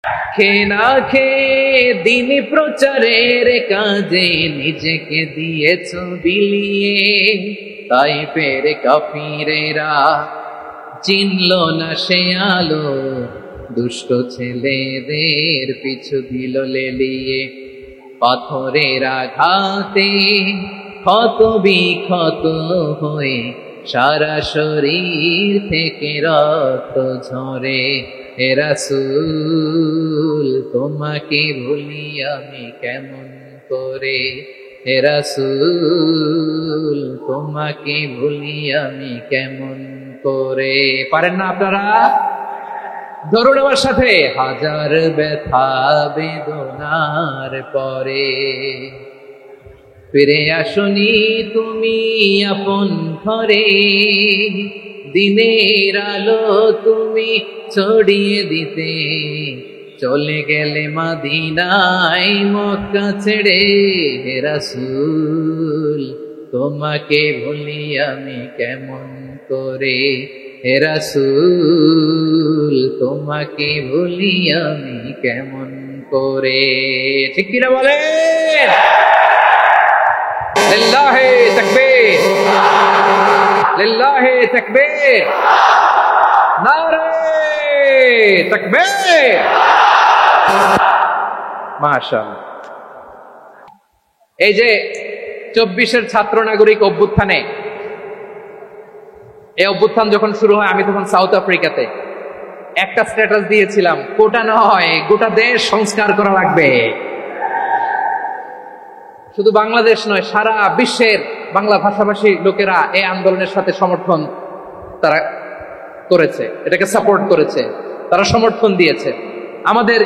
খেয়ে না খেয়ে দিন প্রচারের কাজে নিজেকে দিয়েছ বিলিয়ে, তাই পেরে কাফিরেরা চিনল না সে আলো, দুষ্ট ছেলেদের পিছু দিল লেলিয়ে। পাথরের আঘাতে ক্ষত বিক্ষত হয়ে সারা শরীর থেকে রক্ত ঝরে। হে রাসূল তোমাকে ভুলি আমি কেমন করে, হে রাসূল তোমাকে ভুলি আমি কেমন করে। পারেন না আপনারা? ধরুন আমার সাথে, হাজার ব্যথা বেদনার পরে ফিরে আসনি তুমি আপন ঘরে, দিনের আলো তুমি ছড়িয়ে দিতে চলে গেলে মদিনায় মক্কা ছেড়ে। হে রাসূল তোমাকে ভুলি আমি কেমন করে, হে রাসূল তোমাকে ভুলি আমি কেমন করে। ঠিক কিনা বলেন? লিল্লাহে তাকবীর, লিল্লাহে তাকবীর, নারে তাকবীর। মাশাআল্লাহ। এই যে 24-এর ছাত্র নাগরিক অভ্যুত্থানে, এই অভ্যুত্থান যখন শুরু হয় আমি তখন সাউথ আফ্রিকাতে একটা স্ট্যাটাস দিয়েছিলাম, কোটা নয় গোটা দেশ সংস্কার করা লাগবে। শুধু বাংলাদেশ নয়, সারা বিশ্বের বাংলা ভাষাভাষী লোকেরা এই আন্দোলনের সাথে সমর্থন তারা করেছে, এটাকে সাপোর্ট করেছে, তারা সমর্থন দিয়েছে। আমাদের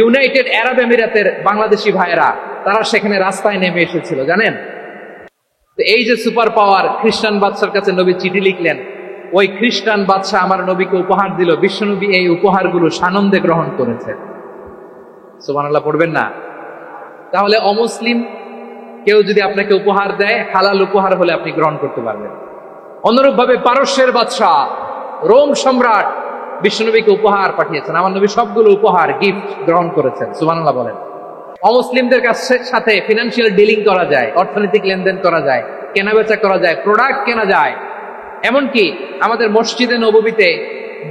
ইউনাইটেড আরব আমিরাতের বাংলাদেশি ভাইয়েরা তারা সেখানে রাস্তায় নেমে এসেছিল, জানেন? তো এই যে সুপার পাওয়ার খ্রিস্টান বাদশার কাছে নবী চিঠি লিখলেন, ওই খ্রিস্টান বাদশা আমার নবীকে উপহার দিল, বিশ্বনবী এই উপহারগুলো সানন্দে গ্রহণ করেছে। সুবহানাল্লাহ পড়বেন না? তাহলে অমুসলিম কেউ যদি আপনাকে উপহার দেয়, হালাল উপহার হলে আপনি গ্রহণ করতে পারবেন। অনুরূপ ভাবে পারস্যের বাদশা রোম সম্রাট বিশ্বনবীকে উপহার পাঠিয়েছেন, আমার নবী সবগুলো উপহার গিফট গ্রহণ করেছেন। সুবহানাল্লাহ বলেন। অমুসলিমদের সাথে ফিনান্সিয়াল ডিলিং করা যায়, অর্থনৈতিক লেনদেন করা যায়, কেনাবেচা করা যায়, প্রোডাক্ট কেনা যায়। এমনকি আমাদের মসজিদে নববীতে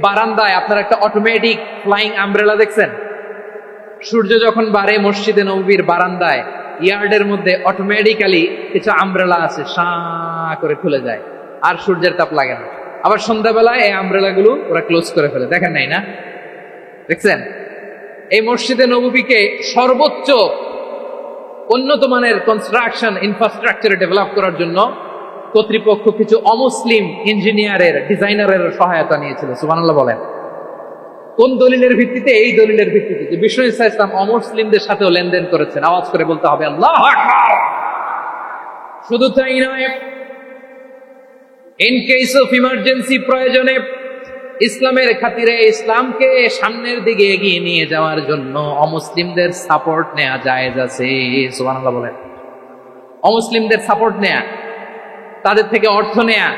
বারান্দায় আপনার একটা অটোমেটিক ফ্লাইং আমব্রেলা দেখছেন? সূর্য যখন বাড়ে মসজিদে নববীর বারান্দায় ইয়ার্ডের মধ্যে অটোমেটিক্যালি কিছু আমব্রেলা আছে, সাঁ করে খুলে যায়, আর সূর্যের তাপ লাগে না। আবার সন্ধ্যাবেলায় এই আমব্রেলা গুলো ওরা ক্লোজ করে ফেলে, দেখেন নাই না? দেখছেন? এই মসজিদে নববীকে সর্বোচ্চ উন্নত মানের কনস্ট্রাকশন ইনফ্রাস্ট্রাকচারে ডেভেলপ করার জন্য কর্তৃপক্ষ কিছু অমুসলিম ইঞ্জিনিয়ারের, ডিজাইনারের সহায়তা নিয়েছিল। সুবহানাল্লাহ বলেন। কোন দলিলের ভিত্তিতে? এই দলিলের ভিত্তিতে যে বিষ্ণু ঈসা ইসলাম অমুসলিমদের সাথেও লেনদেন করেছেন। আওয়াজ করে বলতে হবে আল্লাহু আকবার। শুধু তাই নয়, ইন কেস অফ ইমার্জেন্সি, প্রয়োজনে ইসলামের খাতিরে ইসলামকে সামনের দিকে এগিয়ে নিয়ে যাওয়ার জন্য অমুসলিমদের সাপোর্ট নেওয়া জায়েজ আছে। সুবহানাল্লাহ বলেন। অমুসলিমদের সাপোর্ট নেয়া, তাদের থেকে অর্থ নেয়া,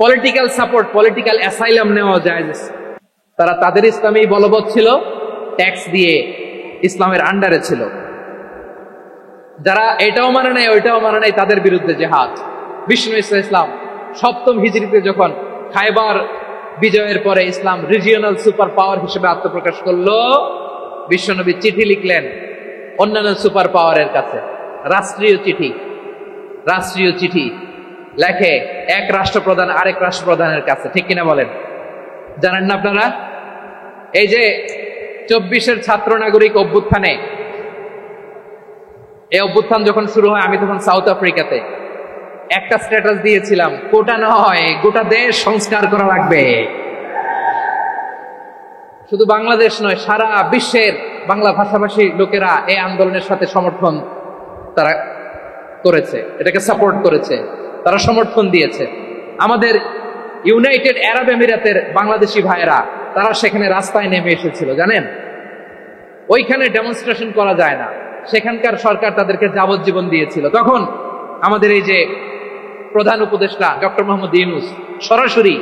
পলিটিক্যাল সাপোর্ট, পলিটিক্যাল অ্যাসাইলাম নেওয়া জায়েজ আছে। তারা তাদের ইসলামেই বলবৎ ছিল, ট্যাক্স দিয়ে ইসলামের আন্ডারে ছিল। যারা এটাও মানে নাই ওইটাও মানে নাই, তাদের বিরুদ্ধে জিহাদ। বিষ্ণু ঈসা ইসলাম 7ম হিজরিতে যখন খায়বার বিজয়ের পরে ইসলাম রিজিওনাল সুপার পাওয়ার হিসেবে আত্মপ্রকাশ করলো, বিশ্বনবী চিঠি লিখলেন অন্যান্য সুপার পাওয়ারের কাছে, রাষ্ট্রীয় চিঠি। রাষ্ট্রীয় চিঠি লেখে এক রাষ্ট্রপ্রধান আরেক রাষ্ট্রপ্রধানের কাছে। ঠিক কিনা বলেন? জানেন না আপনারা? এই যে 24-এর ছাত্র নাগরিক অভ্যুত্থানে, এই অভ্যুত্থান যখন শুরু হয় আমি তখন সাউথ আফ্রিকাতে একটা স্ট্যাটাস দিয়েছিলাম, কোটা নয় গোটা দেশ সংস্কার করা লাগবে। শুধু বাংলাদেশ নয়, সারা বিশ্বের বাংলা ভাষাভাষী লোকেরা এই আন্দোলনের সাথে সমর্থন তারা করেছে, এটাকে সাপোর্ট করেছে, তারা সমর্থন দিয়েছে। আমাদের ইউনাইটেড আরব আমিরাতের বাংলাদেশি ভাইয়েরা তারা সেখানে রাস্তায় নেমে এসেছিল, জানেন? ওইখানে ডেমনস্ট্রেশন করা যায় না, সেখানকার সরকার তাদেরকে যাবজ্জীবন দিয়েছিল। তখন আমাদের এই যে প্রধান উপদেষ্টা ডক্টর মোহাম্মদ ইউনূস সরাসরি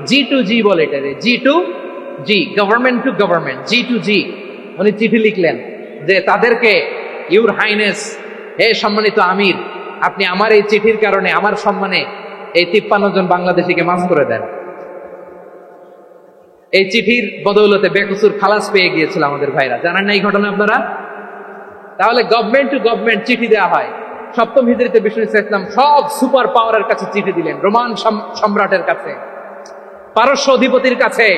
G2G বলে, এটারে G2 G, government to government, G to G, উনি চিঠি লিখলেন যে তাদেরকে, ইউর হাইনেস, হে সম্মানিত আমির, আপনি আমার এই চিঠির কারণে আমার সম্মানে এই 53 জন বাংলাদেশিকে মাফ করে দেন। এই চিঠির বদৌলতে বেকসুর খালাস পেয়ে গিয়েছিল আমাদের ভাইরা। জানেন না এই ঘটনা আপনারা? তাহলে গভর্নমেন্ট টু গভর্নমেন্ট চিঠি দেওয়া হয়। সপ্তম হিজরিতে বিষ্ণু ইসলাম সব সুপার পাওয়ারের কাছে চিঠি দিলেন। রোমান সম্রাটের কাছে, পারস্য অধিপতির কাছে,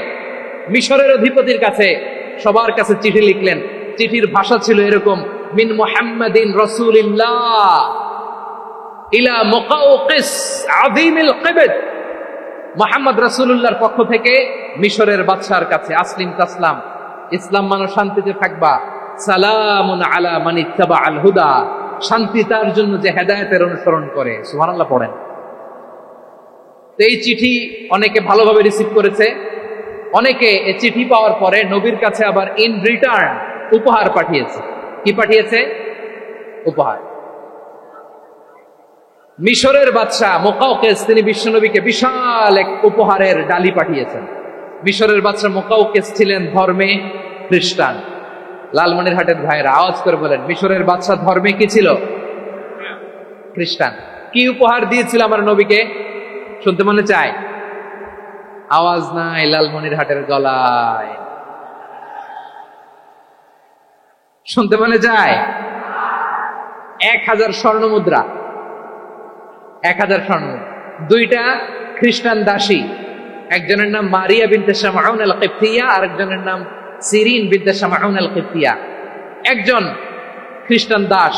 মিশরের অধিপতির কাছে, সবার কাছে চিঠি লিখলেন। চিঠির ভাষা ছিল এরকম, মিন মুহাম্মাদিন রাসূলিল্লাহ ইলা মুকাওকিস আযীমিল কিবত, মুহাম্মদ রাসূলুল্লাহর পক্ষ থেকে মিশরের বাদশার কাছে, আসলিম তাসলাম, ইসলাম মানো শান্তিতে থাকবা, সালামুন আলা মান ইত্তাবাআল হুদা, শান্তি তার জন্য যে হেদায়েতের অনুসরণ করে। সুবহানাল্লাহ পড়েন। তো এই চিঠি অনেকে ভালোভাবে রিসিভ করেছে। অনেকে এই চিঠি পাওয়ার পরে নবীর কাছে আবার ইন রিটার্ন উপহার পাঠিয়েছে। কি পাঠিয়েছে? উপহার। মিশরের বাদশা মুকাওকিস তিনি বিশ্বনবীকে বিশাল এক উপহারের ডালি পাঠিয়েছেন। মিশরের বাদশা মুকাওকিস ছিলেন ধর্মে খ্রিস্টান। লালমনিরহাটের ভাইরা আওয়াজ করে বলেন, মিশরের বাদশা ধর্মে কি ছিল? খ্রিস্টান। কি উপহার দিয়েছিল আমার নবীকে? শুনতে মনে চায়? আওয়াজ নাই লালমনিরহাটের গলায়। শুনতে মনে চায়? 1000 স্বর্ণ মুদ্রা। 1000 স্বর্ণ। 2টা খ্রিস্টান দাসী, একজনের নাম মারিয়া বিনতে শামউন আল কিফতিয়া, আরেকজনের নাম সিরিন বিনতে শামউন আল কিফতিয়া। একজন খ্রিস্টান দাস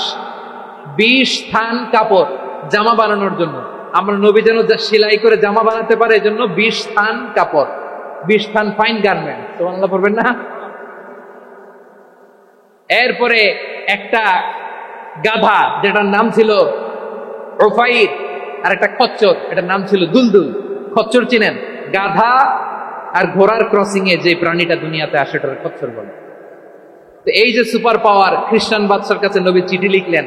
20 থান কাপড় জামা বানানোর জন্য, আমরা নবী যেন সেলাই করে জামা বানাতে পারে এজন্য 20 থান কাপড়, 20 থান ফাইন গার্মেন্ট। সুবহানাল্লাহ পড়বেন না? এরপরে একটা গাধা যেটার নাম ছিল উফাইর, আর একটা খচ্চর, এটার নাম ছিল দুলদুল। খচ্চর চিনেন? গাধা আর ঘোড়ার ক্রসিং এ যে প্রাণীটা দুনিয়াতে আসে এটার খচ্চর বলে। তো এই যে সুপার পাওয়ার খ্রিস্টান বাদশার কাছে নবী চিঠি লিখলেন,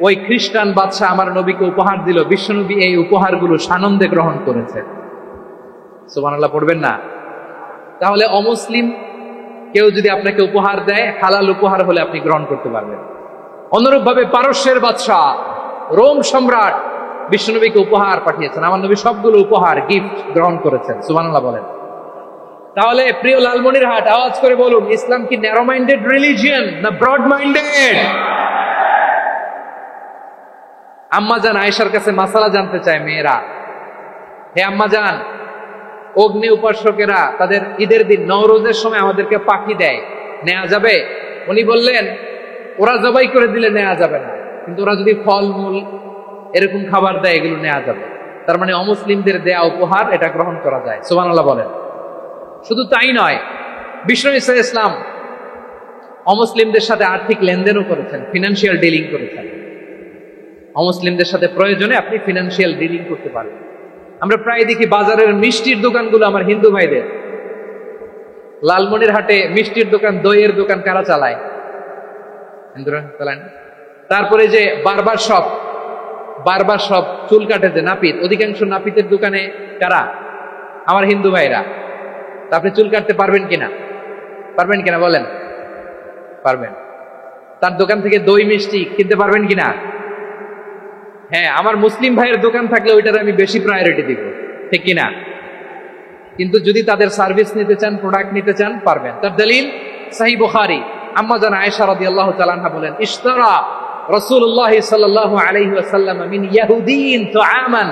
ওই খ্রিস্টান বাদশা আমার নবীকে উপহার দিল। বিশ্বনবী এই উপহারগুলো সানন্দে গ্রহণ করেছে। সুবহানাল্লাহ পড়বেন না? তাহলে অমুসলিম কেউ যদি আপনাকে উপহার দেয়, হালাল উপহার হলে আপনি গ্রহণ করতে পারবেন। অনুরূপ ভাবে পারস্যের বাদশা, রোম সম্রাট বিশ্বনবীকে উপহার পাঠিয়েছেন। আমার নবী সবগুলো উপহার, গিফট গ্রহণ করেছেন। সুবহানাল্লাহ বলেন। তাহলে প্রিয় লালমনিরহাট আওয়াজ করে বলুন, ইসলাম কি ন্যারো মাইন্ডেড রিলিজিয়ন না ব্রড মাইন্ডেড? আম্মাজান আয়েশার কাছে মাসালা জানতে চায় মেয়েরা। হে আম্মাজান, অগ্নি উপাসকেরা তাদের ঈদের দিন নওরোজের সময় আমাদেরকে পাখি দেয়, নেওয়া যাবে? উনি বললেন, ওরা জবাই করে দিলে নেওয়া যাবে না, কিন্তু ওরা যদি ফলমূল এরকম খাবার দেয় এগুলো নেওয়া যাবে। তার মানে অমুসলিমদের দেয়া উপহার এটা গ্রহণ করা যায়। সুবহানাল্লাহ বলেন। শুধু তাই নয়, বিষ্ণু ঈসা ইসলাম অমুসলিমদের সাথে আর্থিক লেনদেনও করেছেন, ফিনান্সিয়াল ডিলিং করেছেন। অমুসলিমদের সাথে প্রয়োজনে আপনি ফিনান্সিয়াল ডিলিং করতে পারেন। আমরা প্রায় দেখি বাজারের মিষ্টির দোকানগুলো আমার হিন্দু ভাইদের। লালমনিরহাটে মিষ্টির দোকান, দইয়ের দোকান কারা চালায়? হিন্দুরা চালায়। তারপরে যে বারবার শপ, চুল কাটে যে নাপিত, অধিকাংশ নাপিতের দোকানে কারা? আমার হিন্দু ভাইরা। তা আপনি চুল কাটতে পারবেন কিনা? পারবেন কিনা বলেন? পারবেন। তার দোকান থেকে দই মিষ্টি কিনতে পারবেন কিনা? হ্যাঁ, আমার মুসলিম ভাইয়ের দোকান থাকলে ওইটার আমি বেশি প্রায়োরিটি দিব, ঠিক কিনা? কিন্তু যদি তাদের সার্ভিস নিতে চান, প্রোডাক্ট নিতে চান, পারবেন। তার দলিল সহিহ বুখারী, আম্মা জান আয়েশা রাদিয়াল্লাহু তাআলা আনহা বলেন, ইশতারা রাসূলুল্লাহ সাল্লাল্লাহু আলাইহি ওয়াসাল্লাম মিন ইয়াহুদিন তুআমান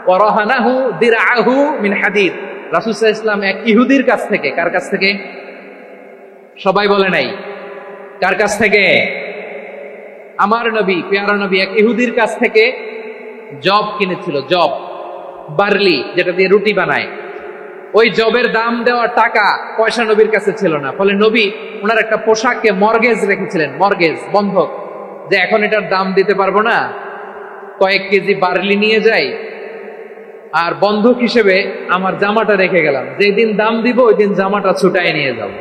ওয়া রাহানাহু দিরআহু মিন হাদিদ। রাসূল সাল্লাল্লাহু আলাইহি ওয়াসাল্লাম এক ইহুদির কাছ থেকে, কার কাছ থেকে? সবাই বলে নাই কার কাছ থেকে? আমার নবী, পেয়ারা নবী এক ইহুদির কাছ থেকে জব কিনেছিল। জব, বার্লি, যেটা দিয়ে রুটি বানায়। ওই জবের দাম দেওয়ার টাকা পয়সা নবীর কাছে ছিল না। ফলে নবী ওনার একটা পোশাককে মর্গেজ রেখেছিলেন, মর্গেজ, বন্ধক, যে এখন এটার দাম দিতে পারবো না, কয়েক কেজি বার্লি নিয়ে যাই আর বন্ধক হিসেবে আমার জামাটা রেখে গেলাম, যেদিন দাম দিব ওই দিন জামাটা ছুটাই নিয়ে যাব।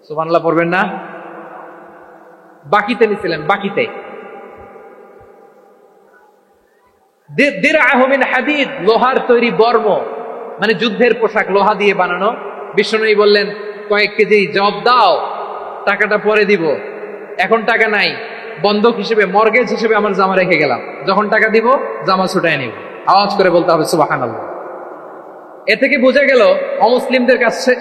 সুবহানাল্লাহ পড়বেন না? বাকিতে নিছিলেন, বাকিতে। দিরআহু মিন হাদিদ, লোহার তৈরি বর্ম, মানে যুদ্ধের পোশাক, লোহা দিয়ে বানানো। বিশ্বনবী বললেন, কয়েক কেজি জব দাও, টাকাটা পরে দিব, এখন টাকা নাই, বন্ধক হিসেবে, মর্গেজ হিসেবে আমার জামা রেখে গেলাম, যখন টাকা দিব জামা ছুটাই নিব। আওয়াজ করে বলতে হবে সুবহানাল্লাহ। এ থেকে বোঝা গেল অমুসলিমদের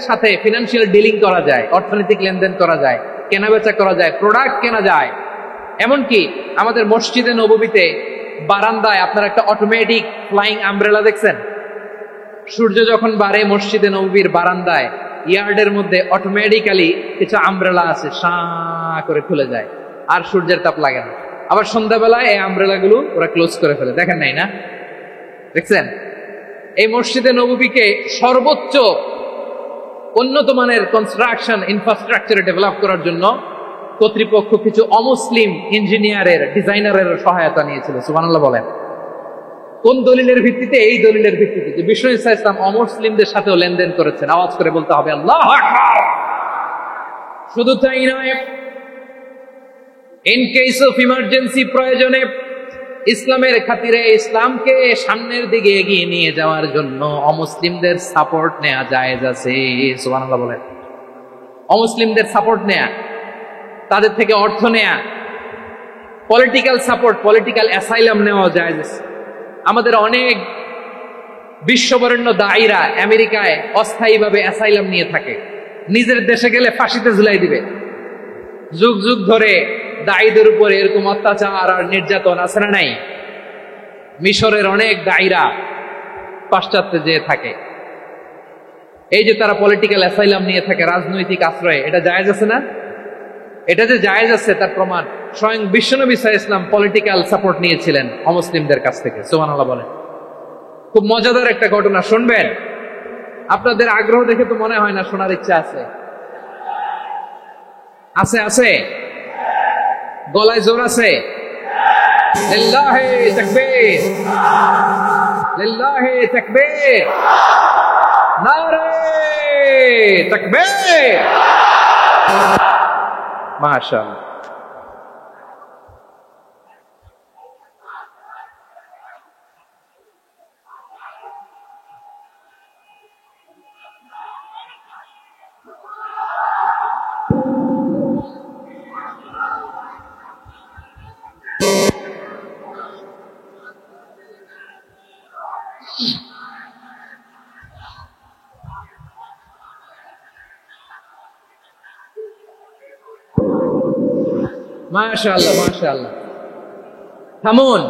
সাথে ফিনান্সিয়াল ডিলিং করা যায়, অর্থনৈতিক লেনদেন করা যায়, কেনাবেচা করা যায়, প্রোডাক্ট কেনা যায়। এমনকি আমাদের মসজিদে নববীতে বারান্দায় আপনার একটা অটোমেটিক ফ্লাইং আমব্রেলা দেখছেন? সূর্য যখন বাড়ে মসজিদে নববীর বারান্দায় ইয়ার্ডের মধ্যে অটোমেটিক্যালি কিছু আমব্রেলা আছে, সাঁ করে খুলে যায়, আর সূর্যের তাপ লাগে না। আবার সন্ধ্যাবেলায় এই আমব্রেলা গুলো ওরা ক্লোজ করে ফেলে, দেখেন নাই না? দেখছেন? এই মসজিদে নববীকে সর্বোচ্চ উন্নত মানের কনস্ট্রাকশন ইনফ্রাস্ট্রাকচারে ডেভেলপ করার জন্য কর্তৃপক্ষ কিছু অমুসলিম ইঞ্জিনিয়ারের, ডিজাইনারের সহায়তা নিয়েছিল। সুবহানাল্লাহ বলেন। কোন দলিলের ভিত্তিতে? এই দলিলের ভিত্তিতে যে বিষ্ণু ঈসা ইসলাম অমুসলিমদের সাথেও লেনদেন করেছেন। আওয়াজ করে বলতে হবে আল্লাহু আকবার। শুধু তাই নয়, ইন কেস অফ ইমার্জেন্সি, প্রয়োজনে ইসলামের খাতিরে, ইসলামকে সামনের দিকে এগিয়ে নিয়ে যাওয়ার জন্য অমুসলিমদের সাপোর্ট নেওয়া জায়েজ আছে। সুবহানাল্লাহ বলেন। অমুসলিমদের সাপোর্ট নেয়া, তাদের থেকে অর্থ নেয়া, পলিটিক্যাল সাপোর্ট, পলিটিক্যাল অ্যাসাইলাম নেওয়া জায়েজ আছে। আমাদের অনেক বিশ্ববরেণ্য দায়ীরা আমেরিকায় অস্থায়ীভাবে অ্যাসাইলাম নিয়ে থাকে, নিজের দেশে গেলে ফাঁসিতে ঝুলাই দিবে। যুগ যুগ ধরে দায়ীদের উপরে এরকম অত্যাচার আর নির্যাতন আছে না নাই? মিশরের অনেক দায়ীরা পাশ্চাত্যে যেয়ে থাকে। এই যে তারা পলিটিক্যাল অ্যাসাইলাম নিয়ে থাকে, রাজনৈতিক আশ্রয়, এটা জায়েজ আছে না? এটা যে জায়েজ আছে তার প্রমাণ স্বয়ং বিশ্বনবী সাল্লাল্লাহু আলাইহি ওয়াসাল্লাম পলিটিক্যাল সাপোর্ট নিয়েছিলেন অমুসলিমদের কাছ থেকে। সুবহানাল্লাহ বলেন। খুব মজাদার একটা ঘটনা শুনবেন। আপনাদের আগ্রহ দেখে তো মনে হয় না শোনার ইচ্ছা আছে। আছে আছে, গলায় জোর আছে। লিল্লাহি তাকবীর, লিল্লাহি তাকবীর, নারে তাকবীর। মাশাআল্লাহ। মাশাআল্লাহ, মাশাআল্লাহ। থামুন,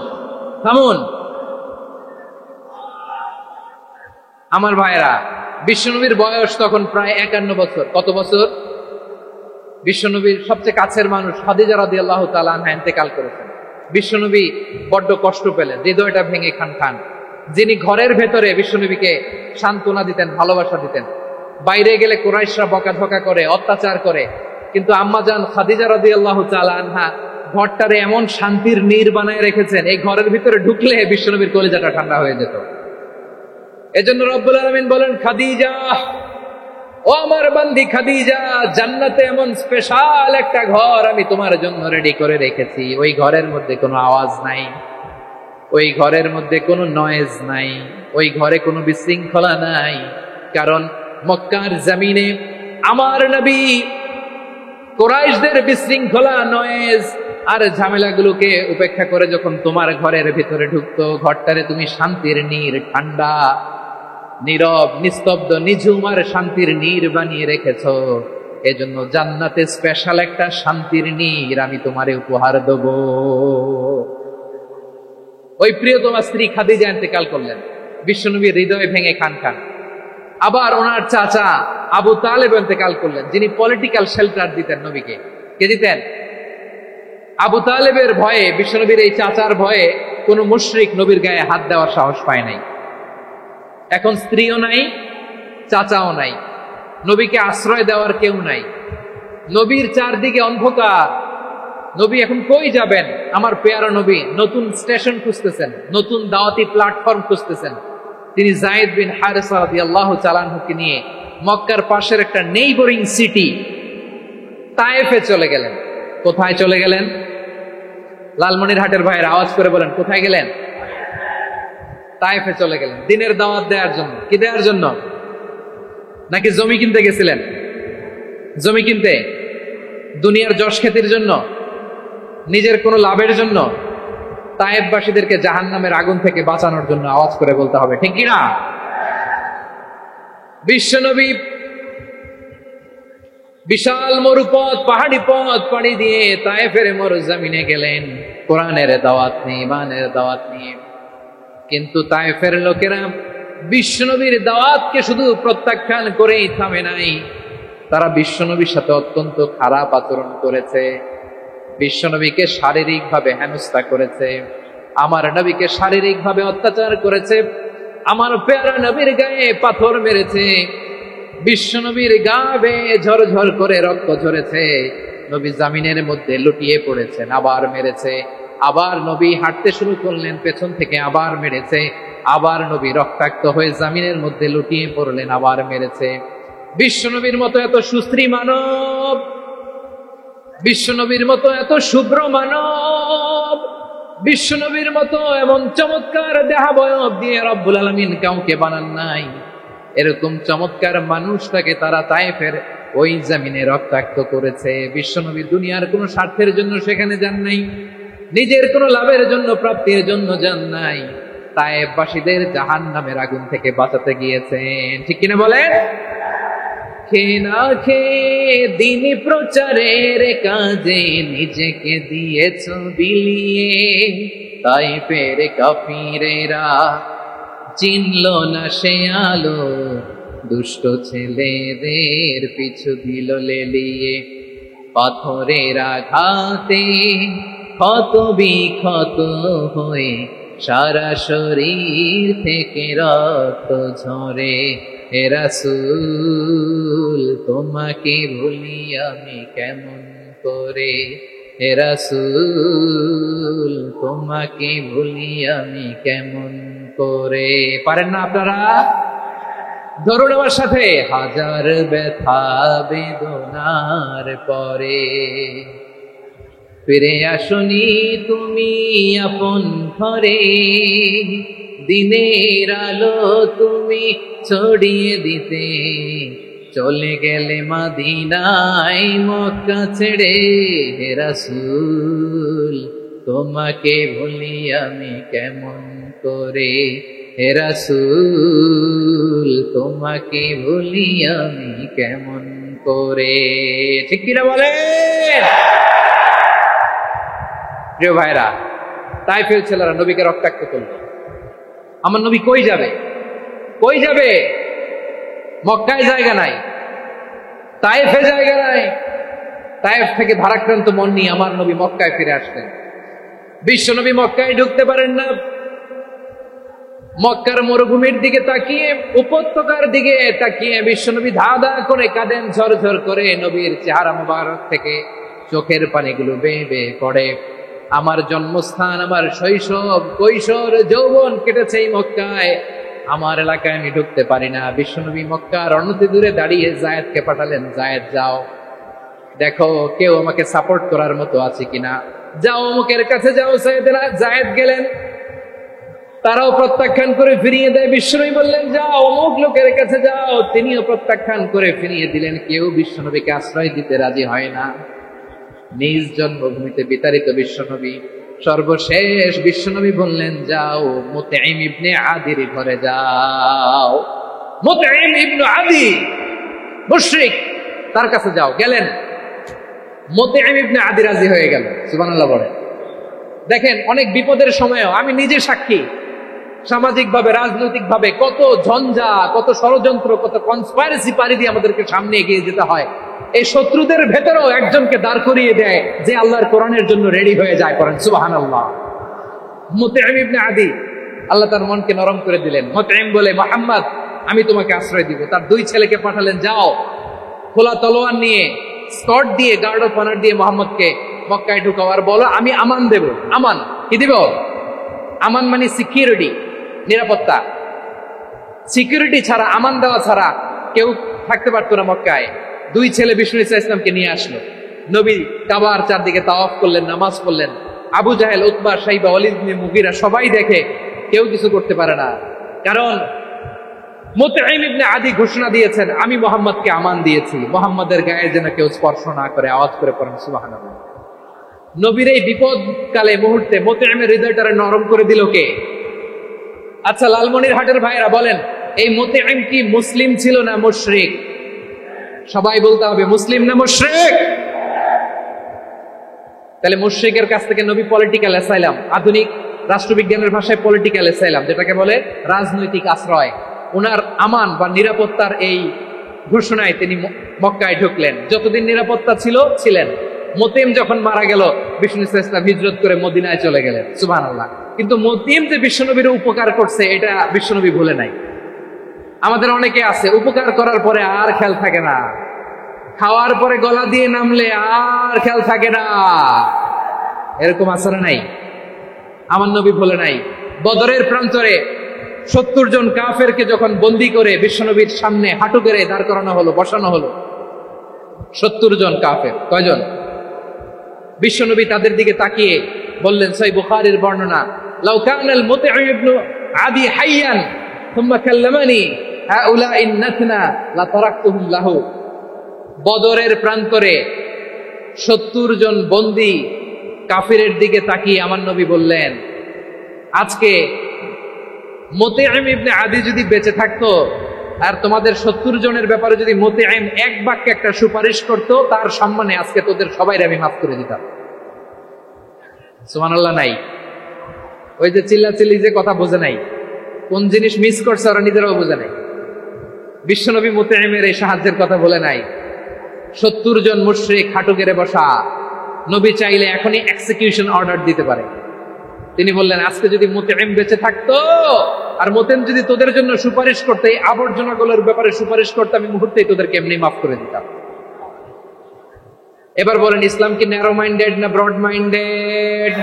থামুন আমার ভাইরা। বিশ্বনবীর বয়স তখন প্রায় 51 বছর। কত বছর? বিশ্বনবীর সবচেয়ে কাছের মানুষ খাদিজা রাদিয়াল্লাহু তাআলা আনহা ইন্তেকাল করেছেন। বিশ্বনবী বড্ড কষ্ট পেলেন, হৃদয়টা ভেঙে খান খান। যিনি ঘরের ভেতরে বিশ্বনবীকে সান্ত্বনা দিতেন, ভালোবাসা দিতেন, বাইরে গেলে কুরাইশরা বকাঝকা করে, অত্যাচার করে, কিন্তু আম্মাজান খাদিজা রাদিয়াল্লাহু তাআলা আনহা ঘরটারে এমন শান্তির নীড় বানায় রেখেছেন, এই ঘরের ভিতরে ঢুকলে বিশ্বনবীর কলিজাটা ঠান্ডা হয়ে যেত। এজন্য রব্বুল আলামিন বলেন, খাদিজা, ও আমার বান্দি খাদিজা, জান্নাতে এমন স্পেশাল একটা ঘর আমি তোমার জন্য রেডি করে রেখেছি। ওই ঘরের মধ্যে কোনো আওয়াজ নাই, ওই ঘরের মধ্যে কোনো নয়েজ নাই, ওই ঘরে কোনো বিশৃঙ্খলা নাই। কারণ মক্কার জমিনে আমার নবী কুরাইশদের বিশৃঙ্খলা, নয়েজ আর ঝামেলাগুলোকে উপেক্ষা করে যখন তোমার ঘরের ভিতরে ঢুকতো, ঘরটারে তুমি শান্তির নীড়, ঠান্ডা, নীরব, নিস্তব্ধ, নিঝুম আর শান্তির নীড় বানিয়ে রেখেছ। এজন্য জান্নাতে স্পেশাল একটা শান্তির নীড় আমি তোমারে উপহার দেব। ওই প্রিয়তমা স্ত্রী খাদিজা ইন্তেকাল করলেন, বিশ্বনবীর হৃদয় ভেঙে খান খান। আবার ওনার চাচা আবু তালেব ইন্তেকাল করলেন, যিনি পলিটিক্যাল শেল্টার দিতেন নবীকে। কে দিতেন? আবু তালেবের ভয়ে, বিশ্বনবীর এই চাচার ভয়ে কোন মুশরিক নবীর গায়ে হাত দেওয়ার সাহস পায় নাই। এখন স্ত্রীও নাই, চাচাও নাই, নবীকে আশ্রয় দেওয়ার কেউ নাই। নবীর চারদিকে অন্ধকার। নবী এখন কই যাবেন? আমার পেয়ারা নবী নতুন স্টেশন খুঁজতেছেন, নতুন দাওয়াতি প্ল্যাটফর্ম খুঁজতেছেন। তিনি যায়েদ বিন হারেসা রাদিয়াল্লাহু তাআলা আনহুকে নিয়ে মক্কার পাশের একটা নেইবরিং সিটি তায়েফে চলে গেলেন। কোথায় চলে গেলেন? লালমনিরহাটের ভাইয়ের আওয়াজ করে বলেন, কোথায় গেলেন? তায়েফে চলে গেলেন দিনের দাওয়াত দেওয়ার জন্য। কি দেওয়ার জন্য? নাকি জমি কিনতে গেছিলেন? জমি কিনতে, দুনিয়ার যশ খ্যাতির জন্য, নিজের কোনো লাভের জন্য? তায়েফবাসীদেরকে জাহান্নামের আগুন থেকে বাঁচানোর জন্য আওয়াজ করে বলতে হবে, ঠিক কিনা? বিশ্বনবী বিশাল মরুপথ, পাহাড়ি পথ পাড়ি দিয়ে তায়েফের মরুজমিনে গেলেন কোরআনের দাওয়াত নিয়ে, ইমানের দাওয়াত নিয়ে। কিন্তু তায়েফের লোকেরা বিশ্বনবীর দাওয়াতকে শুধু প্রত্যাখ্যান করেই থামে নাই, তারা বিশ্বনবীর সাথে অত্যন্ত খারাপ আচরণ করেছে। বিশ্বনবীকে শারীরিকভাবে হেনস্থা করেছে, আমার নবীকে শারীরিকভাবে অত্যাচার করেছে, আমার পেয়ারা নবীর গায়ে পাথর মেরেছে, বিশ্বনবীর গা বেয়ে ঝরঝর করে রক্ত ঝরেছে, নবী জামিনের মধ্যে লুটিয়ে পড়েছেন, আবার মেরেছে, আবার নবী হাঁটতে শুরু করলেন, পেছন থেকে আবার মেরেছে, আবার নবী রক্তাক্ত হয়ে জামিনের মধ্যে লুটিয়ে পড়লেন, আবার মেরেছে। বিশ্বনবীর মতো এত সুশ্রী মানব, বিশ্বনবীর মতো এত শুভ্র মানব, বিশ্বনবীর মতো এমন চমৎকার দেহাবয়ব দিয়ে রব্বুল আলামিন কাউকে বানান নাই। এরকম চমৎকার মানুষটাকে তারা তায়েফের ওই জমিনে রক্তাক্ত করেছে। বিশ্বনবী দুনিয়ার কোনো স্বার্থের জন্য সেখানে যান নাই, নিজের কোনো লাভের জন্য, প্রাপ্তির জন্য যান নাই, তায়েফবাসীদের জাহান্নামের আগুন থেকে বাঁচাতে গিয়েছেন। ঠিক কিনা বলেন? খেয়ে না খেয়ে দিন প্রচারের কাজে নিজেকে দিয়েছ বিলিয়ে, তায়েফের কাফিরেরা চিনল না সে আলো, দুষ্ট ছেলেদের পিছু দিল লেলিয়ে, পাথরের আঘাতে ক্ষত বিক্ষত হয়ে সারা শরীর থেকে রক্ত ঝরে। হে রাসূল তোমাকে ভুলি আমি কেমন করে, হে রাসূল তোমাকে ভুলি আমি কেমন করে। পারেন না আপনারা? ধরুন আমার সাথে, হাজার ব্যথা বেদনার পরে ফিরে আসনি তুমি আপন ঘরে, দিনের আলো তুমি ছড়িয়ে দিতে চলে গেলে মদিনায় মক্কা ছেড়ে। হে রাসূল তোমাকে ভুলি আমি কেমন করে, হে রাসূল তোমাকে ভুলি আমি কেমন করে। ঠিক কিনা বলেন? প্রিয় ভাইরা, তায়েফের ছেলেরা নবীকে রক্তাক্ত করলো। আমার নবী কই যাবে? কই যাবে? মক্কায় জায়গা নাই, তায়েফে জায়গা নাই। তায়েফ থেকে ভারাক্রান্ত মন নিয়ে আমার নবী মক্কায় ফিরে আসলেন। বিশ্ব নবী মক্কায় ঢুকতে পারেন না। মক্কার মরুভূমির দিকে তাকিয়ে, উপত্যকার দিকে তাকিয়ে বিশ্বনবী ধা ধা করে কাঁদেন, ঝরঝর করে। নবীর চেহারা মুবারক থেকে চোখের পানিগুলো বেয়ে বেয়ে পড়ে। আমার জন্মস্থান, আমার শৈশব, কৈশোর, যৌবন কেটেছে এই মক্কায়, আমার এলাকায় আমি ঢুকতে পারি না। বিশ্বনবী মক্কার অনতি দূরে দাঁড়িয়ে জায়েদকে পাঠালেন, জায়েদ যাও দেখো কেউ আমাকে সাপোর্ট করার মতো আছে কিনা, যাও অমুকের কাছে যাও। জায়েদ গেলেন, তারাও প্রত্যাখ্যান করে ফিরিয়ে দেয়। বিশ্বনবী বললেন যাও অমুক লোকের কাছে যাও, তিনিও প্রত্যাখ্যান করে ফিরিয়ে দিলেন। কেউ বিশ্বনবীকে আশ্রয় দিতে রাজি হয় না। নিজ জন্মভূমিতে বিতাড়িত বিশ্বনবী, সর্বশেষ বিশ্বনবী বললেন যাও মুতঈম ইবনে আদির ঘরে যাও। মুতঈম ইবনে আদি মুশরিক, তার কাছে যাও। গেলেন, মুতঈম ইবনে আদি রাজি হয়ে গেল। সুবহানাল্লাহ বলে। দেখেন, অনেক বিপদের সময়ও আমি নিজে সাক্ষী, সামাজিকভাবে, রাজনৈতিকভাবে কত ঝঞ্ঝা, কত ষড়যন্ত্র, কত কনস্পাইরেসি পাড়ি দিয়ে আমাদেরকে সামনে এগিয়ে যেতে হয়। এই শত্রুদের ভেতরেও একজনকে দাঁড় করিয়ে দেয় যে আল্লাহর কোরআনের জন্য রেডি হয়ে যায়। করেন সুবহানাল্লাহ। মুতঈম ইবনে আদি, আল্লাহ তার মনকে নরম করে দিলেন। মুতঈম বলে, মুহাম্মদ আমি তোমাকে আশ্রয় দিব। তার দুই ছেলেকে পাঠালেন, যাও খোলা তলোয়ার নিয়ে, স্কট দিয়ে, গার্ড অফ অনার দিয়ে মুহাম্মদকে মক্কায় ঢুকাও, আর বলো আমি আমান দেব। আমান কি দিব? আমান মানে সিকিউরিটি, নিরাপত্তা। সিকিউরিটি ছাড়া, আমান দেওয়া ছাড়া কেউ থাকতে পারতো না মক্কায়। দুই ছেলে বিষ্ণু ইসা ইসলামকে নিয়ে আসলো। নবী কাবার চারদিকে তাওয়াফ করলেন, নামাজ পড়লেন। আবু জাহেল, উতবা, শাইবা, ওয়ালিদ ইবনে মুগীরা সবাই দেখে কেউ কিছু করতে পারে না। কারণ মুতঈম ইবনে আদি ঘোষণা দিয়েছেন, আমি মুহাম্মদকে আমান দিয়েছি, মুহাম্মাদের গায়ে যেন কেউ স্পর্শ না করে। আওয়াজ করে পড়েন সুবহানাল্লাহ। নবীর এই বিপদকালে মুহূর্তে মুতঈমের হৃদয়টারে নরম করে দিল কে? আচ্ছা, লালমনিরহাটের ভাইরা বলেন, এই মুতঈম কি মুসলিম ছিল না মুশরিক? সবাই বলতে হবে, মুসলিম না মুশরিক? তাহলে মুশরিকের কাছ থেকে নবী পলিটিক্যাল অ্যাসাইলাম, আধুনিক রাষ্ট্রবিজ্ঞানের ভাষায় পলিটিক্যাল অ্যাসাইলাম, যেটাকে বলে রাজনৈতিক আশ্রয়, ওনার আমান বা নিরাপত্তার এই ঘোষণায় তিনি মক্কায় ঢুকলেন। যতদিন নিরাপত্তা ছিলেন। মুতঈম যখন মারা গেল, বিষ্ণু ইসলাম হিজরত করে মদিনায় চলে গেলেন। সুবহানাল্লাহ। কিন্তু মুতঈম যে বিশ্বনবীর উপকার করছে, এটা বিশ্বনবী ভুলে নাই। আমাদের অনেকে আছে, উপকার করার পরে আর খেয়াল থাকে না, খাওয়ার পরে গলা দিয়ে নামলে আর খেয়াল থাকে না। এরকম আসলে নাই? আমার নবী ভুলে নাই। বদরের প্রান্তরে 70 জন কাফেরকে যখন বন্দী করে বিশ্বনবীর সামনে হাঁটু গেড়ে দাঁড় করানো হলো, বসানো হলো, 70 জন কাফের। কয়জন? বিশ্বনবী তাদের দিকে তাকিয়ে বললেন, সহিহ বুখারীর বর্ণনা, লাউ কানাল মুতঈম ইবনে আদি হাইয়ান থুম্মা কাল্লামানি হাউলাইন নাতনা লা তারাকতুহুম লাহু। বদরের প্রান্তরে 70 জন বন্দী কাফিরের দিকে তাকিয়ে আমার নবী বললেন, আজকে মুতঈম ইবনে আদি যদি বেঁচে থাকতো আর তোমাদের 70 জনের ব্যাপারে যদি মুতঈম এক বাক্যে একটা সুপারিশ করত, তার সম্মানে আজকে তোদের সবাইকে আমি মাফ করে দিতাম। সুবহানাল্লাহ। নাই? ওই যে চিল্লাচিল্লি যে কথা বোঝে নাই, কোন জিনিস মিস করছে ওরা নিজেরাও বোঝে নাই। বিশ্বনবী মুতঈমের এই সাহায্যের কথা বলে নাই। 70 জন মুশরিক হাঁটু গেড়ে বসা, নবী চাইলে এখনই এক্সিকিউশন অর্ডার দিতে পারে। তিনি বললেন, আজকে যদি মুতঈম বেঁচে থাকতো আর মুতঈম যদি তোদের জন্য সুপারিশ করতে, এই আবর্জনাগুলোর ব্যাপারে সুপারিশ করতে, আমি মুহূর্তেই তোদেরকে এমনি মাফ করে দিতাম। এবার বলেন, ইসলাম কি ন্যারো মাইন্ডেড না ব্রড মাইন্ডেড?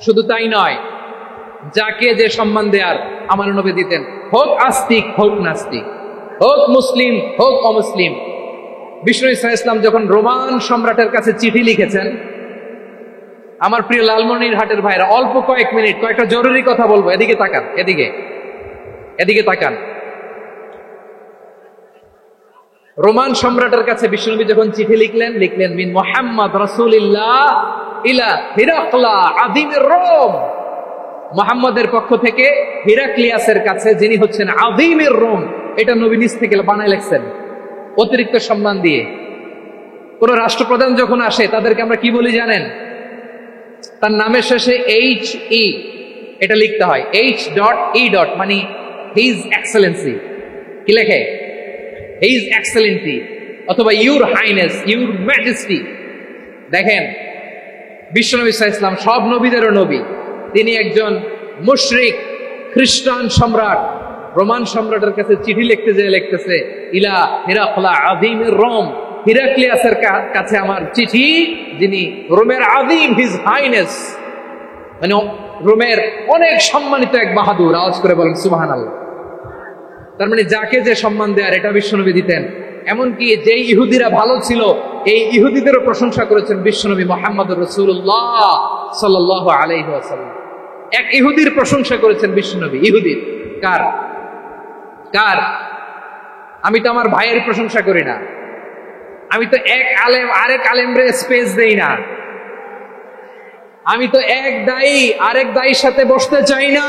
শুধু তাই নয়, যাকে যে সম্মান দেয়ার আমার নবী দিতেন, হোক আস্তিক হোক নাস্তিক, হোক মুসলিম হোক অমুসলিম। বিষ্ণু ইসলাম যখন রোমান সম্রাটের কাছে চিঠি লিখেছেন, আমার প্রিয় লালমনিরহাটের ভাইরা, অল্প কয়েক মিনিট কয়েকটা জরুরি কথা বলবো, এদিকে তাকান, এদিকে তাকান। রোমান সম্রাটের কাছে বিশ্বনবী যখন চিঠি লিখলেন, মিন মুহাম্মদ রাসূলিল্লাহ ইলা হিরাকলা আযীমির রোম। মুহাম্মদের পক্ষ থেকে হিরাক্লিয়াসের কাছে, যিনি হচ্ছেন আযীমির রোম। এটা নবী নিজ থেকে বানায় লিখছেন, অতিরিক্ত সম্মান দিয়ে। কোন রাষ্ট্রপ্রধান যখন আসে, তাদেরকে আমরা কি বলি জানেন? তার নামের শেষে HE এটা লিখতে হয়, H.E. মানে হিজ এক্সেলেন্সি। কি লেখে? হিজ এক্সেলেন্সি, অথবা ইউর হাইনেস, ইউর ম্যাজেস্টি। দেখেন, বিশ্বনবী সাল্লাল্লাহু আলাইহি ওয়াসাল্লাম সব নবীদেরও নবী। তিনি একজন মুশরিক খ্রিস্টান সম্রাট, রোমান সম্রাটের কাছে চিঠি লিখতে যেয়ে লিখতেছে, ইলা হিরাকলা আযীমির রোম। হিরাক্লিয়াসের কাছে আমার চিঠি, যিনি রোমের আযীম, হিজ হাইনেস, মানে রোমের অনেক সম্মানিত এক বাহাদুর। আওয়াজ করে বলেন সুবহানাল্লাহ। তার মানে যাকে যে সম্মান দেয়ার, এটা বিশ্বনবী দিতেন। এমনকি যেই ইহুদিরা ভালো ছিল, এই ইহুদিদেরও প্রশংসা করেছেন বিশ্বনবী মুহাম্মদুর রাসূলুল্লাহ সাল্লাল্লাহু আলাইহি ওয়াসাল্লাম। এক ইহুদির প্রশংসা করেছেন বিশ্বনবী। ইহুদির কার? আমি তো আমার ভাইয়ের প্রশংসা করি না, আমি তো এক আলেম আরেক আলেমরে স্পেস দেই না, আমি তো এক দায়ী আরেক দায়ীর সাথে বসতে চাই না।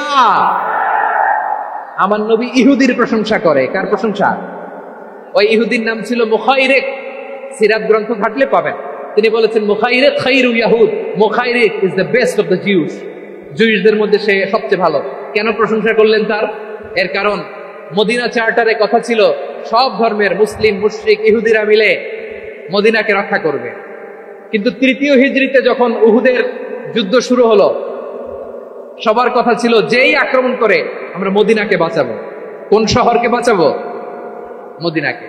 আমার নবী ইহুদির প্রশংসা করে। কার প্রশংসা? ওই ইহুদির নাম ছিল মুখাইরিক। সিরাত গ্রন্থ ঘাটলে পাবেন। তিনি বলেছেন, মুখাইরিক খাইরু ইয়াহুদ, মুখাইরিক is the best of the Jews. জুইসদের মধ্যে সে সবচেয়ে ভালো। কেন প্রশংসা করলেন তার? এর কারণ, মদিনা চার্টারে কথা ছিল, সব ধর্মের মুসলিম, মুশরিক, ইহুদিরা মিলে মদিনাকে রক্ষা করবে। কিন্তু 3য় হিজরিতে যখন উহুদের যুদ্ধ শুরু হলো, সবার কথা ছিল, যেই আক্রমণ করে আমরা মদিনাকে বাঁচাবো। কোন শহরকে বাঁচাবো? মদিনাকে।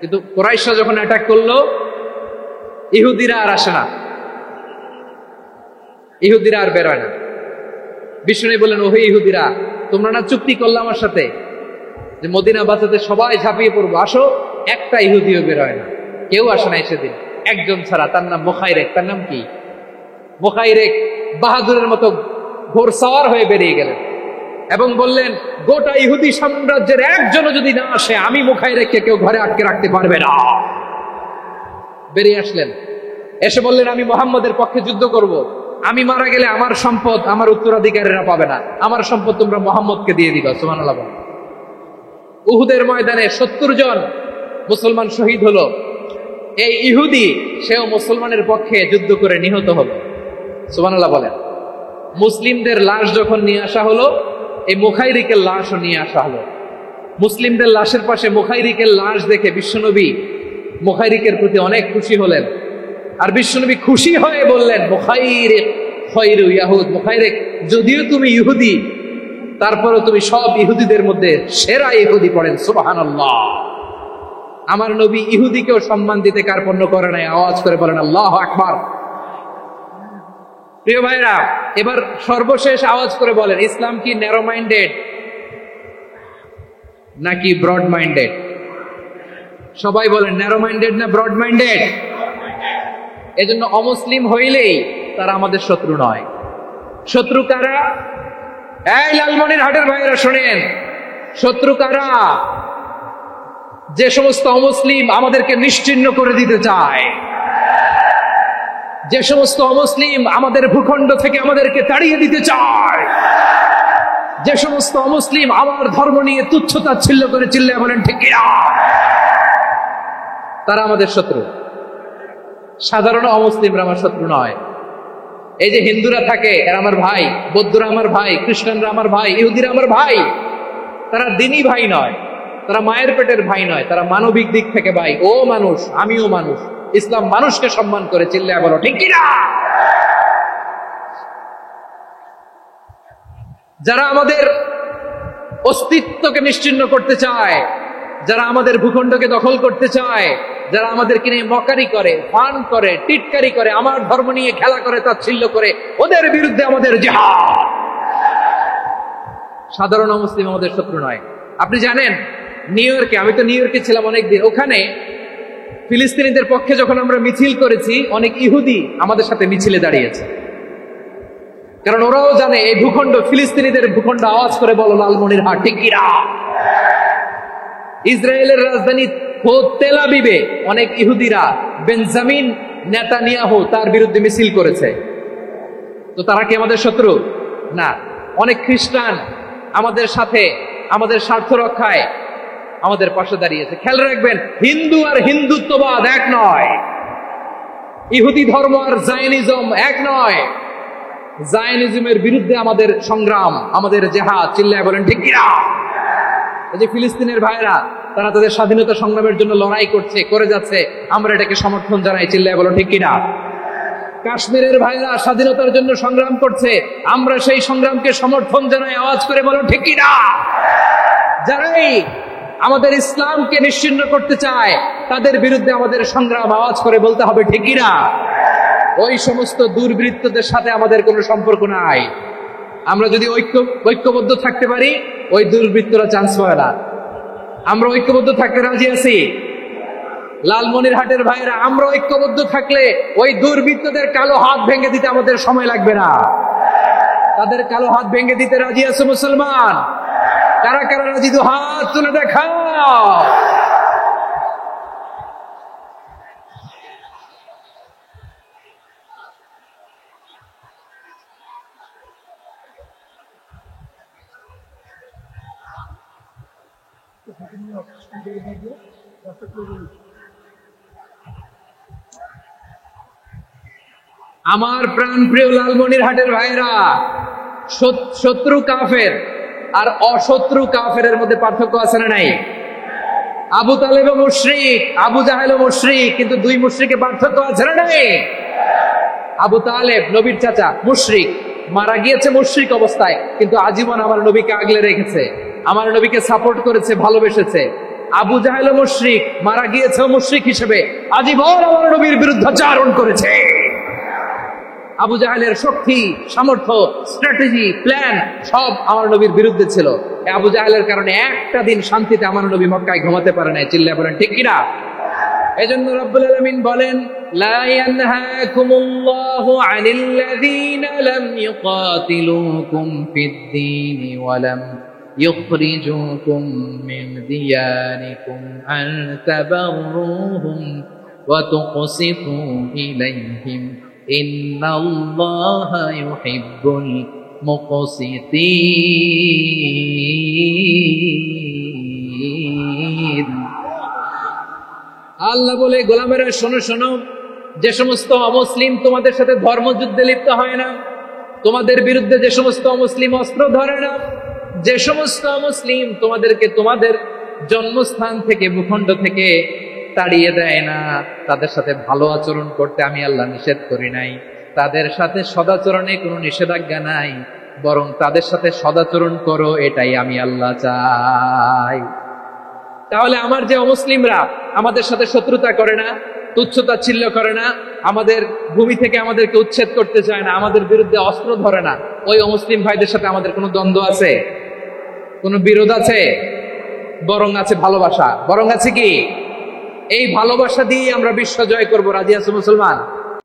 কিন্তু কুরাইশরা যখন অ্যাটাক করলো, ইহুদিরা আর আসে না, ইহুদিরা আর বেরোয় না। বিষ্ণু বললেন, ওহে ইহুদিরা, তোমরা না চুক্তি করলে আমার সাথে যে মদিনা বাঁচাতে সবাই ঝাঁপিয়ে পড়বো, আসো। একটা ইহুদিও বেরোয় না, কেউ আসে নাই সেদিন, একজন ছাড়া। তার নাম মুখাইরেক। তার নাম কি? মুখাইরেক বাহাদুরের মতো ঘোড়সাওয়ার হয়ে বেরিয়ে গেলেন। এবং বললেন, গোটা ইহুদি সাম্রাজ্যের একজনও যদি না আসে, আমি মুখায় রেখে কেউ ঘরে আটকে রাখতে পারবে না। বেরিয়ে আসলেন, এসে বললেন, আমি মুহাম্মদের পক্ষে যুদ্ধ করব। আমি মারা গেলে আমার সম্পদ আমার উত্তরাধিকারীরা পাবে না, আমার সম্পদ তোমরা মুহাম্মদকে দিয়ে দিবা। সুবহানাল্লাহ। উহুদের ময়দানে 70 জন মুসলমান শহীদ হলো। এই ইহুদি সেও মুসলমানের পক্ষে যুদ্ধ করে নিহত হলো। সুবহানাল্লাহ বলেন। মুসলিমদের লাশ যখন নিয়ে আসা হলো, এই মুখাইরিকের লাশও নিয়ে আসা হলো। মুসলিমদের লাশের পাশে মুখাইরিকের লাশ দেখে বিশ্বনবী মুখাইরিকের প্রতি অনেক খুশি হলেন। আর বিশ্বনবী খুশি হয়ে বললেন, মুখাইরিক খায়রু ইয়াহুদ, মুখাইরিক যদিও তুমি ইহুদি, তারপরে তুমি সব ইহুদিদের মধ্যে সেরা ইহুদি। পড়েন সুবহানাল্লাহ। আমার নবী ইহুদিকেও সম্মান দিতে কার্পণ্য করে নাই। আওয়াজ করে বলেন আল্লাহু আকবার। প্রিয় ভাইরা, এবার সর্বশেষ আওয়াজ করে বলেন, ইসলাম কি ন্যারো মাইন্ডেড নাকি ব্রড মাইন্ডেড? সবাই বলেন, ন্যারো মাইন্ডেড না ব্রড মাইন্ডেড? এজন্য অমুসলিম হইলেই তারা আমাদের শত্রু নয়। শত্রু কারা? এই লালমনিরহাটের ভাইরা শোনেন, শত্রু কারা? যে সমস্ত অমুসলিম আমাদেরকে নিশ্চিহ্ন করে দিতে চায়, যে সমস্ত অমুসলিম আমাদের ভূখণ্ড থেকে আমাদেরকে তাড়িয়ে দিতে চায়, যে সমস্ত অমুসলিম আমার ধর্ম নিয়ে তুচ্ছ-তাচ্ছিল্য করে চিল্লায় বলেন ঠিক কিনা, তারা আমাদের শত্রু। সাধারণ অমুসলিমরা আমার শত্রু নয়। এই যে হিন্দুরা থাকে, এরা আমার ভাই, বৌদ্ধরা আমার ভাই, খ্রিস্টানরা আমার ভাই, ইহুদিরা আমার ভাই। তারা দিনই ভাই নয়, তারা মায়ের পেটের ভাই নয়, তারা মানবিক দিক থেকে ভাই। ও মানুষ, আমিও মানুষ। ইসলাম মানুষকে সম্মান করে, চিল্লায় বলো ঠিক কিনা। যারা আমাদের অস্তিত্বকে নিশ্চিহ্ন করতে চায়, যারা আমাদের ভূখণ্ডকে দখল করতে চায়, যারা আমাদেরকে নিয়ে মকারি করে, ফান করে, টিটকারি করে, আমার ধর্ম নিয়ে খেলা করে, তাচ্ছিল্য করে, ওদের বিরুদ্ধে আমাদের জিহাদ। সাধারণ মুসলিম আমাদের শত্রু নয়। আপনি জানেন, নিউ ইয়র্কে, আমি তো নিউ ইয়র্কে ছিলাম অনেকদিন, ওখানে ফিলিস্তিনিদের পক্ষে যখন আমরা মিছিল করেছি, অনেক ইহুদি আমাদের সাথে মিছিলে দাঁড়িয়েছে। কারণ ওরাও জানে এই ভূখণ্ড ফিলিস্তিনিদের ভূখণ্ড। আওয়াজ করে বলো লালমনিরহাট ঠিক কিনা। ইসরায়েলের রাজধানী তেল আবিবে অনেক ইহুদিরা বেঞ্জামিন নেতানিয়াহু তার বিরুদ্ধে মিছিল করেছে। তো তারা কি আমাদের শত্রু? না। অনেক খ্রিস্টান আমাদের সাথে আমাদের স্বার্থ রক্ষায় আমাদের পাশে দাঁড়িয়েছে। খেয়াল রাখবেন, হিন্দু আর হিন্দুত্ববাদ এক নয়, ইহুদি ধর্ম আর জায়নিজম এক নয়। জায়নিজমের বিরুদ্ধে আমাদের সংগ্রাম, আমাদের জেহাদ, চিল্লায় বলেন ঠিক কিনা। এই যে ফিলিস্তিনের ভাইরা, তারা তাদের স্বাধীনতা সংগ্রামের জন্য লড়াই করছে, করে যাচ্ছে, আমরা এটাকে সমর্থন জানাই, চিল্লায় বলো ঠিক কিনা। কাশ্মীরের ভাইরা স্বাধীনতার জন্য সংগ্রাম করছে, আমরা সেই সংগ্রামকে সমর্থন জানাই, আওয়াজ করে বলো ঠিক কিনা। যারাই আমাদের ইসলামকে নিশ্চিহ্ন করতে চায়, তাদের বিরুদ্ধে আমাদের সংগ্রাম, আওয়াজ করে বলতে হবে ঠিক কিনা। ওই সমস্ত দুর্বৃত্তদের সাথে আমাদের কোনো সম্পর্ক নাই। আমরা যদি ঐক্যবদ্ধ থাকতে পারি, ওই দুর্বৃত্তরা চান্স পাবে না। আমরা ঐক্যবদ্ধ থাকতে রাজি আছি। লালমনিরহাটের ভাইরা, আমরা ঐক্যবদ্ধ থাকলে ওই দুর্বৃত্তদের কালো হাত ভেঙে দিতে আমাদের সময় লাগবে না। তাদের কালো হাত ভেঙে দিতে রাজি আছে মুসলমান? কারা কারা রাজি? তো হাত তুলে দেখাও। আমার প্রাণ প্রিয় লালমনিরহাটের ভাইরা, শত্রু কাফের আর অশত্রু কাফেরের মধ্যে পার্থক্য আছে না নাই? আবু তালেব মুশরিক, আবু জাহেল মুশরিক, কিন্তু দুই মুশরিকে পার্থক্য আছে না নাই? আবু তালেব নবীর চাচা, মুশরিক, মারা গিয়েছে মুশরিক অবস্থায়, কিন্তু আজীবন আমার নবীকে আগলে রেখেছে, আমার নবীকে সাপোর্ট করেছে, ভালোবেসেছে। আবু জাহেল মুশরিক, মারা গিয়েছে মুশরিক হিসেবে, আজীবন আমার নবীর বিরুদ্ধাচারণ করেছে। আবু জাহেলের শক্তি, সামর্থ্য, স্ট্র্যাটেজি, প্ল্যান সব আমার নবীর বিরুদ্ধে ছিল। আবু জাহেলের কারণে একটা দিন শান্তিতে আমার নবী মক্কায় ঘুমাতে পারে নাই, চিল্লায় বলেন ঠিক কিনা। এজন্য রব্বুল আলামিন বলেন, লা ইয়ানহাকুমুল্লাহু আনিল্লাযীনা লাম ইউকাতিলুকুম ফিদ-দীনি ওয়া লাম ইখরিজুকুম মিন দিয়ারিকুম আন তাবাররুহুম ওয়া তুকসিতু ইলাইহিম ইন্নাল্লাহা ইউহিব্বুল মুকসিতিন। আল্লাহ বলে, গোলামেরা শোনো শোনো, যে সমস্ত অমুসলিম তোমাদের সাথে ধর্মযুদ্ধে লিপ্ত হয় না, তোমাদের বিরুদ্ধে যে সমস্ত অমুসলিম অস্ত্র ধরে না, যে সমস্ত অমুসলিম তোমাদেরকে তোমাদের জন্মস্থান থেকে, ভূখণ্ড থেকে তাড়িয়ে দেয় না, তাদের সাথে ভালো আচরণ করতে আমি আল্লাহ নিষেধ করি নাই। তাদের সাথে সদাচরণে কোনো নিষেধাজ্ঞা নাই, বরং তাদের সাথে সদাচরণ করো, এটাই আমি আল্লাহ চাই। তাহলে আমার যে অমুসলিমরা আমাদের সাথে শত্রুতা করে না, তুচ্ছতাচ্ছিল্য করে না, আমাদের ভূমি থেকে আমাদেরকে উচ্ছেদ করতে চায় না, আমাদের বিরুদ্ধে অস্ত্র ধরে না, ওই অমুসলিম ভাইদের সাথে আমাদের কোনো দ্বন্দ্ব আছে? কোনো বিরোধ আছে? বরং আছে ভালোবাসা। বরং আছে কি? এই ভালোবাসা দিয়ে আমরা বিশ্ব জয় করবো। রাজি আছো মুসলমান?